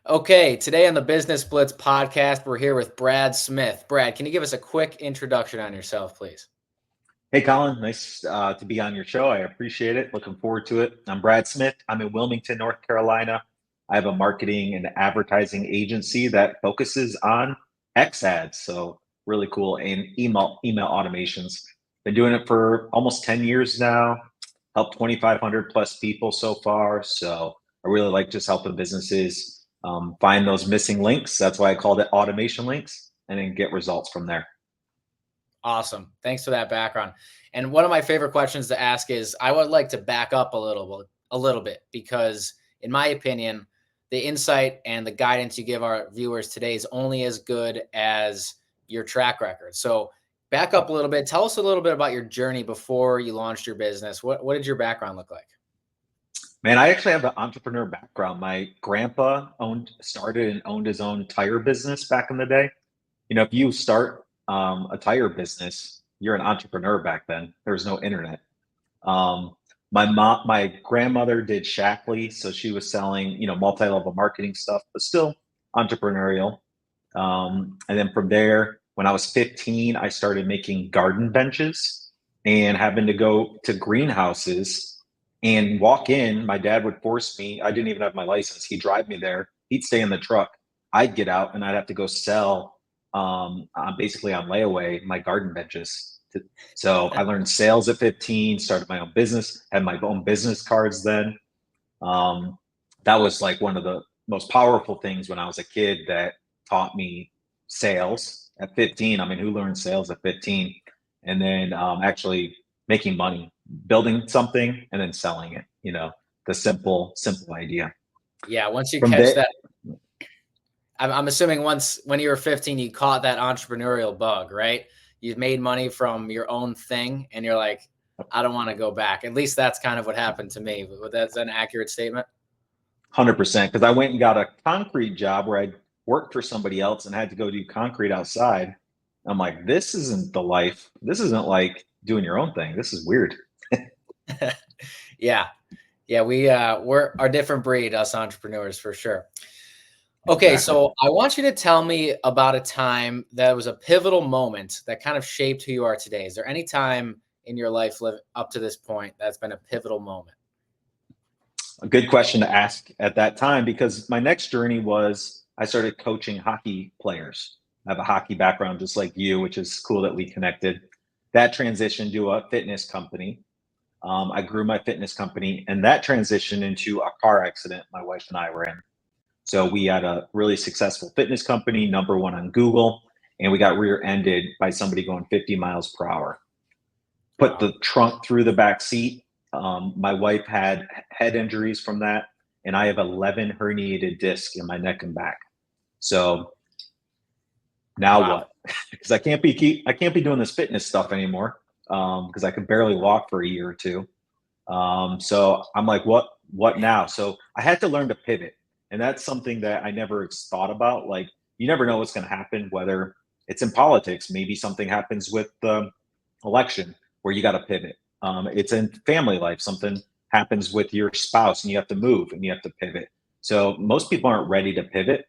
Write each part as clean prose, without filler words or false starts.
Okay, today on the Business Blitz podcast, we're here with Brad Smith. Brad, can you give us a quick introduction on yourself, please? Hey, Colin. Nice to be on your show. I appreciate it. Looking forward to it. I'm Brad Smith. I'm in Wilmington, North Carolina. I have a marketing and advertising agency that focuses on X ads. So really cool and email automations. Been doing it for almost 10 years now. Helped 2,500 plus people so far. So I really like just helping businesses find those missing links. That's why I called it automation links, and then get results from there. Awesome. Thanks for that background. And one of my favorite questions to ask is I would like to back up a little bit because in my opinion, the insight and the guidance you give our viewers today is only as good as your track record. So back up a little bit. Tell us a little bit about your journey before you launched your business. What did your background look like? Man, I actually have an entrepreneur background. My grandpa started and owned his own tire business back in the day. If you start a tire business, you're an entrepreneur back then. There was no internet. Um, my grandmother did Shackley, so she was selling, multi-level marketing stuff, but still entrepreneurial. And then from there, when I was 15, I started making garden benches and having to go to greenhouses and walk in. My dad would force me. I didn't even have my license. He'd drive me there. He'd stay in the truck. I'd get out and I'd have to go sell basically on layaway my garden benches. So I learned sales at 15, started my own business, had my own business cards then. Um, that was like one of the most powerful things when I was a kid that taught me sales at 15. I mean, who learned sales at 15? And then actually making money, building something and then selling it, the simple idea. Yeah, once you From catch there, that, I'm assuming once when you were 15, you caught that entrepreneurial bug, right? You've made money from your own thing and you're like, I don't want to go back. At least that's kind of what happened to me. That's an accurate statement. 100%, because I went and got a concrete job where I worked for somebody else and had to go do concrete outside. I'm like, this isn't the life. This isn't like doing your own thing. This is weird. Yeah. Yeah, we're a different breed, us entrepreneurs for sure. Okay, Exactly. so I want you to tell me about a time that was a pivotal moment that kind of shaped who you are today. Is there any time in your life up to this point that's been a pivotal moment? A good question to ask at that time, because my next journey was I started coaching hockey players. I have a hockey background just like you, which is cool that we connected. That transitioned to a fitness company. I grew my fitness company, and that transitioned into a car accident my wife and I were in. So we had a really successful fitness company, number one on Google, and we got rear-ended by somebody going 50 miles per hour. Put Wow. the trunk through the back seat. My wife had head injuries from that, and I have 11 herniated discs in my neck and back. So now Wow. what? Because I can't be doing this fitness stuff anymore, because I could barely walk for a year or two. So I'm like, what now? So I had to learn to pivot. And that's something that I never thought about. Like, you never know what's going to happen, whether it's in politics, maybe something happens with the election where you got to pivot. It's in family life, something happens with your spouse and you have to move and you have to pivot. So most people aren't ready to pivot.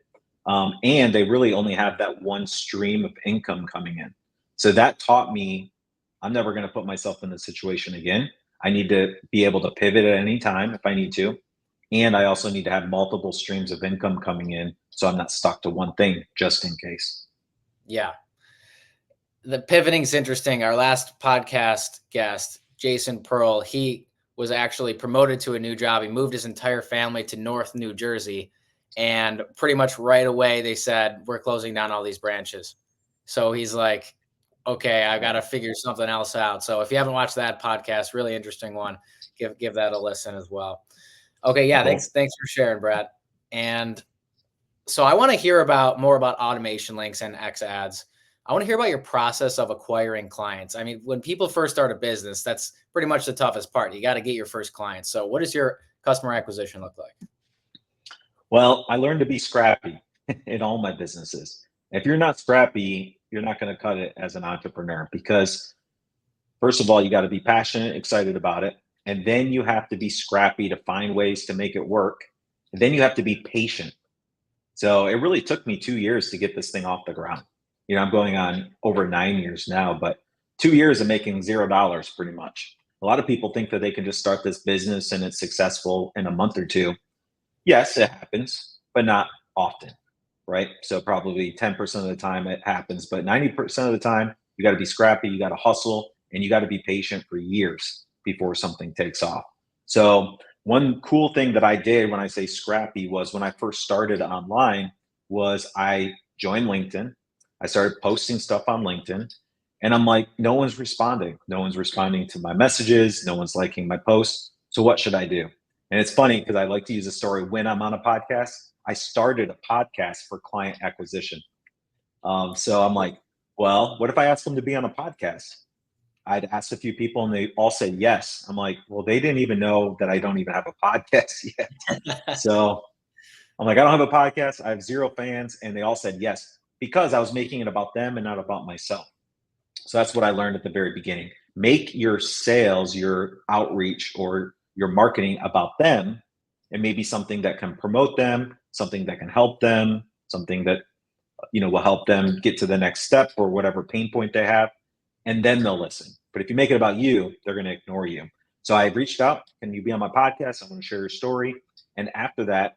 And they really only have that one stream of income coming in. So that taught me I'm never going to put myself in this situation again. I need to be able to pivot at any time if I need to. And I also need to have multiple streams of income coming in so I'm not stuck to one thing just in case. Yeah. The pivoting is interesting. Our last podcast guest, Jason Pearl, he was actually promoted to a new job. He moved his entire family to North New Jersey. And pretty much right away, they said, we're closing down all these branches. So he's like, okay, I got to figure something else out. So if you haven't watched that podcast, really interesting one, give that a listen as well. Okay, yeah, Cool. thanks for sharing, Brad. And so I want to hear about more about automation links and X ads. I want to hear about your process of acquiring clients. I mean, when people first start a business, that's pretty much the toughest part. You got to get your first clients. So what does your customer acquisition look like? Well, I learned to be scrappy in all my businesses. If you're not scrappy, you're not going to cut it as an entrepreneur, because first of all, you got to be passionate, excited about it. And then you have to be scrappy to find ways to make it work. And then you have to be patient. So it really took me 2 years to get this thing off the ground. I'm going on over 9 years now, but 2 years of making $0 pretty much. A lot of people think that they can just start this business and it's successful in a month or two. Yes, it happens, but not often, right? So probably 10% of the time it happens, but 90% of the time you got to be scrappy, you got to hustle, and you got to be patient for years before something takes off. So one cool thing that I did when I say scrappy was when I first started online was I joined LinkedIn. I started posting stuff on LinkedIn and I'm like, no one's responding. No one's responding to my messages. No one's liking my posts. So what should I do? And it's funny because I like to use a story when I'm on a podcast. I started a podcast for client acquisition. So I'm like, well, what if I ask them to be on a podcast? I'd asked a few people and they all said yes. I'm like, well, they didn't even know that I don't even have a podcast yet. So I'm like, I don't have a podcast. I have 0 fans. And they all said yes because I was making it about them and not about myself. So that's what I learned at the very beginning. Make your sales, your outreach, or your marketing about them and maybe something that can promote them, something that can help them, something that will help them get to the next step or whatever pain point they have, and then they'll listen. But if you make it about you, they're going to ignore you. So I reached out, can you be on my podcast? I want to share your story. And after that,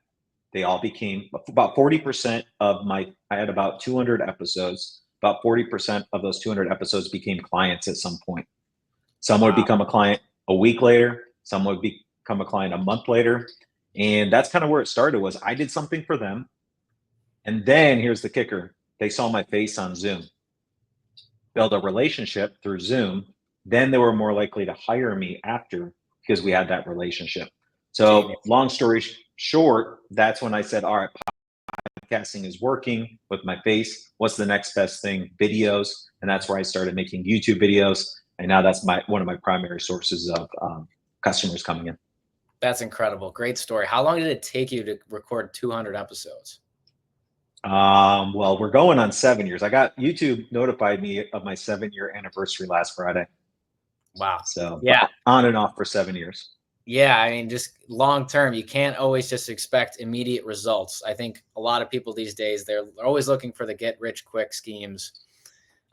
they all became about 40% of I had about 200 episodes. About 40% of those 200 episodes became clients at some point. Some would become a client a week later. Some would become a client a month later. And that's kind of where it started was I did something for them. And then here's the kicker. They saw my face on Zoom, build a relationship through Zoom. Then they were more likely to hire me after because we had that relationship. So Genius. long story short, that's when I said, all right, podcasting is working with my face. What's the next best thing? Videos. And that's where I started making YouTube videos. And now that's one of my primary sources of customers coming in. That's incredible. Great story. How long did it take you to record 200 episodes? Well, we're going on 7 years. I got YouTube notified me of my 7-year anniversary last Friday. Wow. So yeah, on and off for 7 years. Yeah, I mean, just long term, you can't always just expect immediate results. I think a lot of people these days, they're always looking for the get rich quick schemes.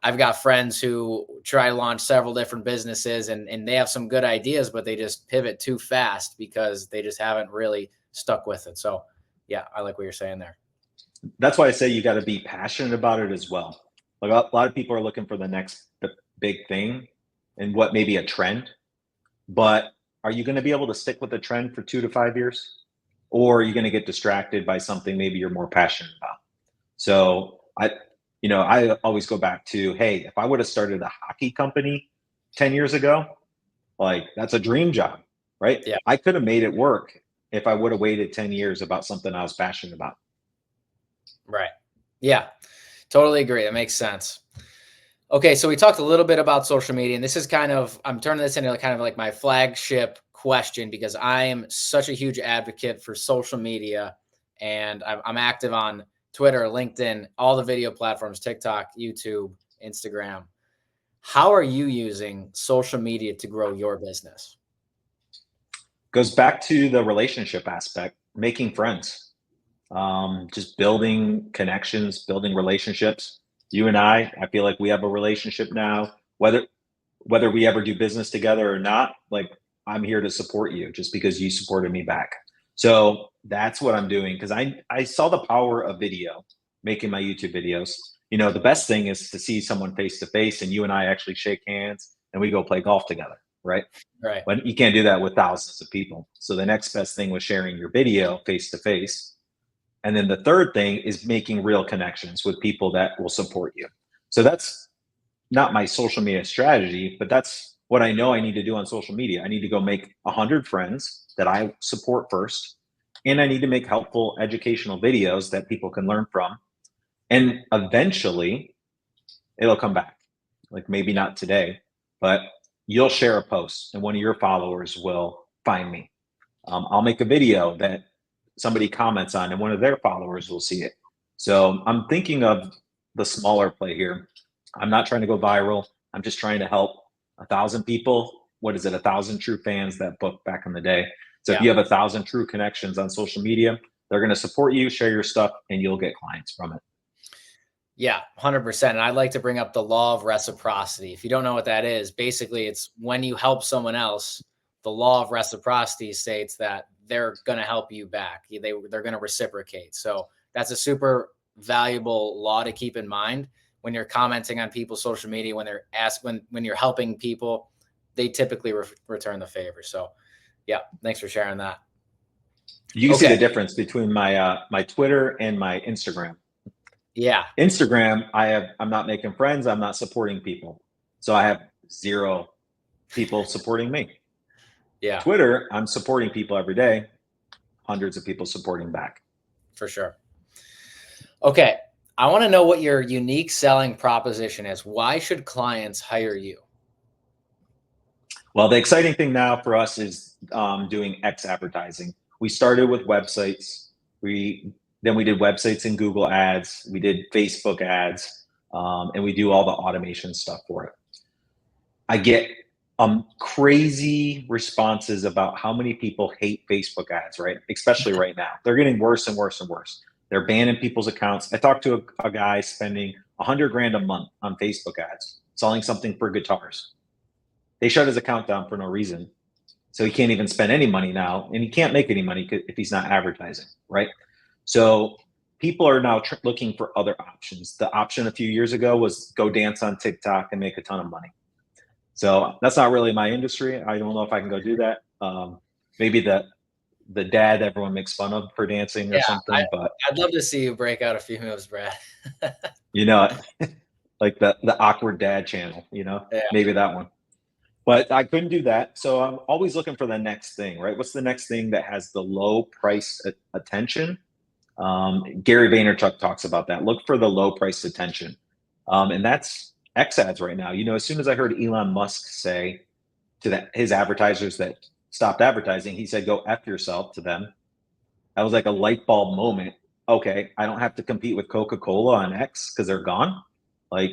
I've got friends who try to launch several different businesses and they have some good ideas, but they just pivot too fast because they just haven't really stuck with it. So yeah, I like what you're saying there. That's why I say you got to be passionate about it as well. Like a lot of people are looking for the big thing and what may be a trend, but are you going to be able to stick with the trend for 2 to 5 years? Or are you going to get distracted by something maybe you're more passionate about? So I always go back to, hey, if I would have started a hockey company 10 years ago, like that's a dream job, right? Yeah. I could have made it work if I would have waited 10 years about something I was passionate about. Right. Yeah, totally agree. That makes sense. Okay, so we talked a little bit about social media, and this is I'm turning this into kind of like my flagship question because I am such a huge advocate for social media, and I'm active on Twitter, LinkedIn, all the video platforms, TikTok, YouTube, Instagram. How are you using social media to grow your business? Goes back to the relationship aspect, making friends, just building connections, building relationships. You and I feel like we have a relationship now, whether we ever do business together or not, like I'm here to support you just because you supported me back. So that's what I'm doing because I saw the power of video making my YouTube videos. The best thing is to see someone face to face and you and I actually shake hands and we go play golf together, right? Right. But you can't do that with thousands of people. So the next best thing was sharing your video face to face. And then the third thing is making real connections with people that will support you. So that's not my social media strategy, but that's what I know I need to do on social media. I need to go make 100 friends that I support first. And I need to make helpful educational videos that people can learn from. And eventually it'll come back. Like maybe not today, but you'll share a post and one of your followers will find me. I'll make a video that somebody comments on and one of their followers will see it. So I'm thinking of the smaller play here. I'm not trying to go viral. I'm just trying to help 1,000 people. What is it? 1,000 true fans that booked back in the day. So if you have 1,000 true connections on social media, They're going to support you, share your stuff, and you'll get clients from it. Yeah, 100%. And I'd like to bring up the law of reciprocity. If you don't know what that is, basically it's when you help someone else, the law of reciprocity states that they're going to help you back. They're going to reciprocate. So that's a super valuable law to keep in mind when you're commenting on people's social media, when they're when you're helping people, they typically return the favor. So yeah, thanks for sharing that. You can see the difference between my my Twitter and my Instagram. Yeah. Instagram, I'm not making friends. I'm not supporting people. So I have 0 people supporting me. Yeah. Twitter, I'm supporting people every day. Hundreds of people supporting back. For sure. Okay. I want to know what your unique selling proposition is. Why should clients hire you? Well, the exciting thing now for us is doing X advertising. We started with websites. Then we did websites and Google ads. We did Facebook ads, and we do all the automation stuff for it. I get crazy responses about how many people hate Facebook ads, right? Especially right now. They're getting worse and worse and worse. They're banning people's accounts. I talked to a guy spending $100,000 a month on Facebook ads, selling something for guitars. They shut his account down for no reason. So he can't even spend any money now, and he can't make any money if he's not advertising, right? So people are now looking for other options. The option a few years ago was go dance on TikTok and make a ton of money. So that's not really my industry. I don't know if I can go do that. Maybe the dad everyone makes fun of for dancing or something. But I'd love to see you break out a few moves, Brad. You know, like the awkward dad channel. You know, maybe that one. But I couldn't do that. So I'm always looking for the next thing, right? What's the next thing that has the low price attention? Gary Vaynerchuk talks about that. Look for the low price attention. And that's X ads right now. You know, as soon as I heard Elon Musk say to his advertisers that stopped advertising, he said, go F yourself to them. That was like a light bulb moment. Okay, I don't have to compete with Coca-Cola on X because they're gone. Like,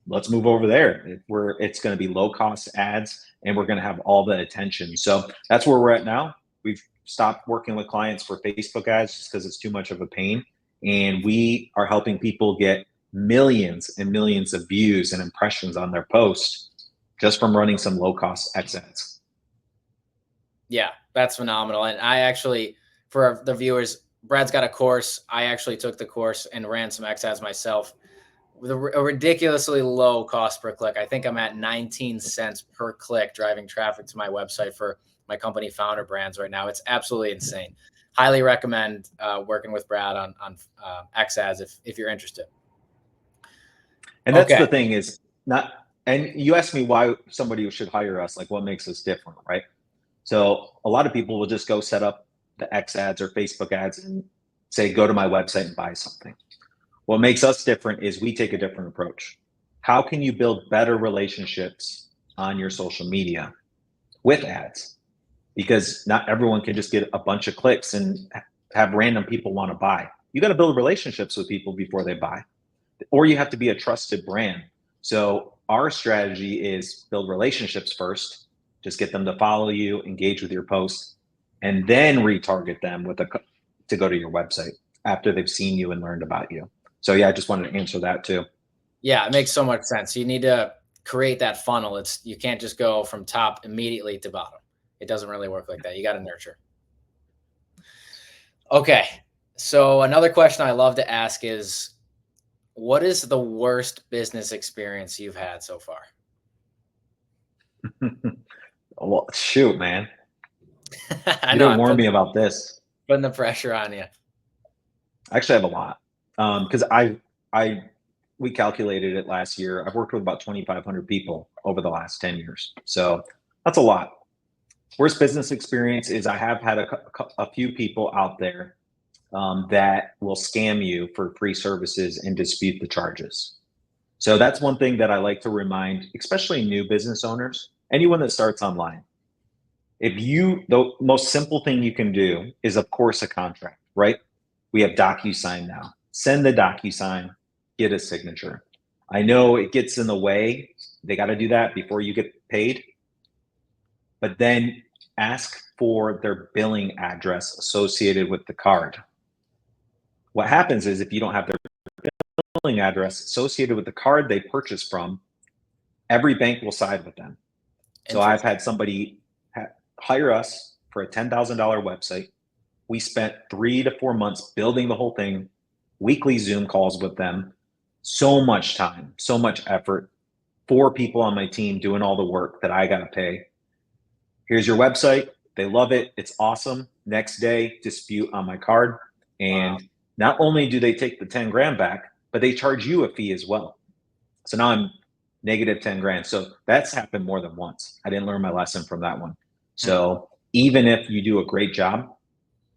let's move over there. It's going to be low cost ads and we're going to have all the attention. So that's where we're at now. We've stopped working with clients for Facebook ads just because it's too much of a pain. And we are helping people get millions and millions of views and impressions on their post just from running some low cost X ads. Yeah, that's phenomenal. And I actually, for the viewers, Brad's got a course. I actually took the course and ran some X ads myself with a ridiculously low cost per click. I think I'm at 19 cents per click driving traffic to my website for my company Founder Brands right now. It's absolutely insane. Highly recommend working with Brad on X ads if you're interested. And that's the thing is not, and you asked me why somebody should hire us, like what makes us different, right? So a lot of people will just go set up the X ads or Facebook ads and say, go to my website and buy something. What makes us different is we take a different approach. How can you build better relationships on your social media with ads? Because not everyone can just get a bunch of clicks and have random people want to buy. You got to build relationships with people before they buy, or you have to be a trusted brand. So our strategy is build relationships first, just get them to follow you, engage with your post, and then retarget them to go to your website after they've seen you and learned about you. So yeah, I just wanted to answer that too. Yeah, it makes so much sense. You need to create that funnel. You can't just go from top immediately to bottom. It doesn't really work like that. You got to nurture. Okay. So another question I love to ask is, what is the worst business experience you've had so far? Well, shoot, man. I You know. didn't warn me about this. Putting the pressure on you. I actually have a lot. Because we calculated it last year. I've worked with about 2,500 people over the last 10 years. So that's a lot. Worst business experience is I have had a few people out there that will scam you for free services and dispute the charges. So that's one thing that I like to remind, especially new business owners, anyone that starts online. The most simple thing you can do is, of course, a contract, right? We have DocuSign now. Send the DocuSign, get a signature. I know it gets in the way. They got to do that before you get paid. But then ask for their billing address associated with the card. What happens is if you don't have their billing address associated with the card they purchased from, every bank will side with them. So I've had somebody hire us for a $10,000 website. We spent 3 to 4 months building the whole thing, weekly Zoom calls with them, so much time, so much effort, 4 people on my team doing all the work that I got to pay. Here's your website. They love it. It's awesome. Next day, dispute on my card. And not only do they take the 10 grand back, but they charge you a fee as well. So now I'm negative 10 grand. So that's happened more than once. I didn't learn my lesson from that one. So even if you do a great job,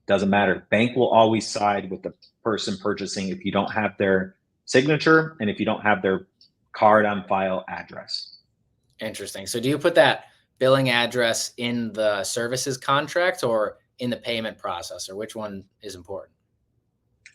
doesn't matter. Bank will always side with the person purchasing if you don't have their signature and if you don't have their card on file address. Interesting. So do you put that billing address in the services contract or in the payment processor? Which one is important?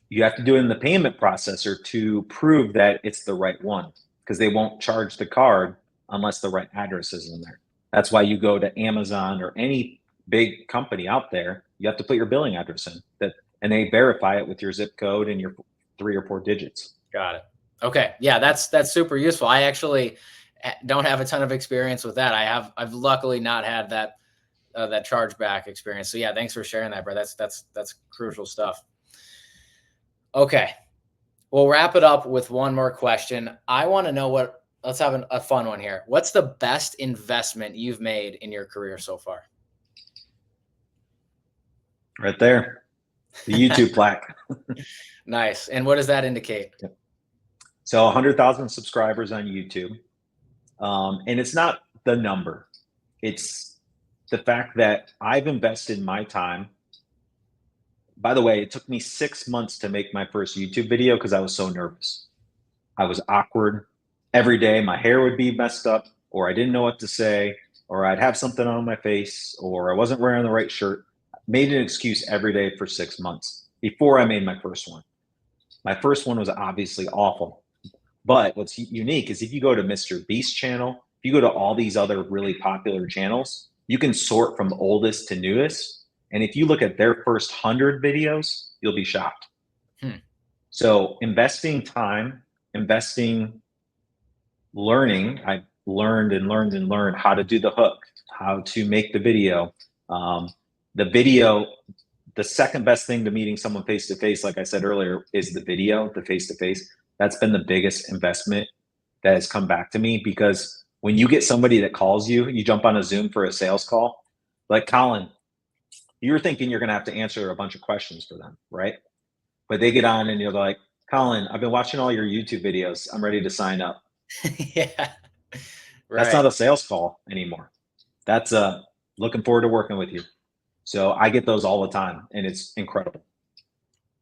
You have to do it in the payment processor to prove that it's the right one, because they won't charge the card unless the right address is in there. That's why you go to Amazon or any big company out there, you have to put your billing address in, and they verify it with your zip code and your 3 or 4 digits. Got it. Okay. Yeah, that's super useful. I actually don't have a ton of experience with that. I've luckily not had that chargeback experience. So yeah, thanks for sharing that, bro. That's crucial stuff. Okay. We'll wrap it up with one more question. I want to know let's have a fun one here. What's the best investment you've made in your career so far? Right there. The YouTube plaque. Nice. And what does that indicate? So 100,000 subscribers on YouTube. And it's not the number. It's the fact that I've invested my time. By the way, it took me 6 months to make my first YouTube video because I was so nervous. I was awkward. Every day my hair would be messed up, or I didn't know what to say, or I'd have something on my face, or I wasn't wearing the right shirt. Made an excuse every day for 6 months before I made my first one. My first one was obviously awful. But what's unique is if you go to Mr. Beast's channel, if you go to all these other really popular channels, you can sort from oldest to newest. And if you look at their first 100 videos, you'll be shocked. So investing time, learning, I learned how to do the hook, how to make the video. The second best thing to meeting someone face-to-face, like I said earlier, is the video, the face-to-face. That's been the biggest investment that has come back to me, because when you get somebody that calls you, you jump on a Zoom for a sales call, like Colin, you're thinking you're going to have to answer a bunch of questions for them, right? But they get on and you're like, Colin, I've been watching all your YouTube videos. I'm ready to sign up. Yeah. Right. That's not a sales call anymore. That's looking forward to working with you. So I get those all the time, and it's incredible.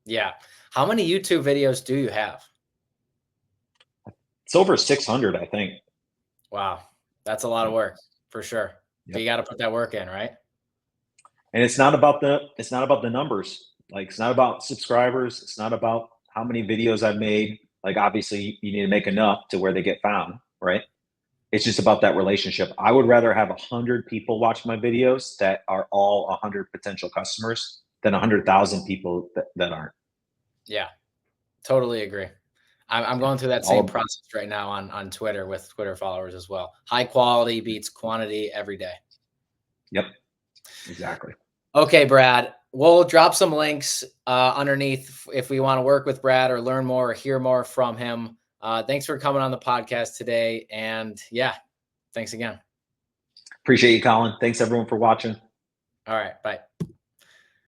Yeah. How many YouTube videos do you have? It's over 600, I think. Wow. That's a lot of work for sure. Yep. But you got to put that work in, right? And it's not about the numbers. Like, it's not about subscribers. It's not about how many videos I've made. Like, obviously you need to make enough to where they get found, right? It's just about that relationship. I would rather have 100 people watch my videos that are all 100 potential customers than 100,000 people that aren't. Yeah, totally agree. I'm going through that same process right now on Twitter with Twitter followers as well. High quality beats quantity every day. Yep, exactly. Okay, Brad, we'll drop some links underneath if we want to work with Brad or learn more or hear more from him. Thanks for coming on the podcast today. And yeah, thanks again. Appreciate you, Colin. Thanks everyone for watching. All right. Bye.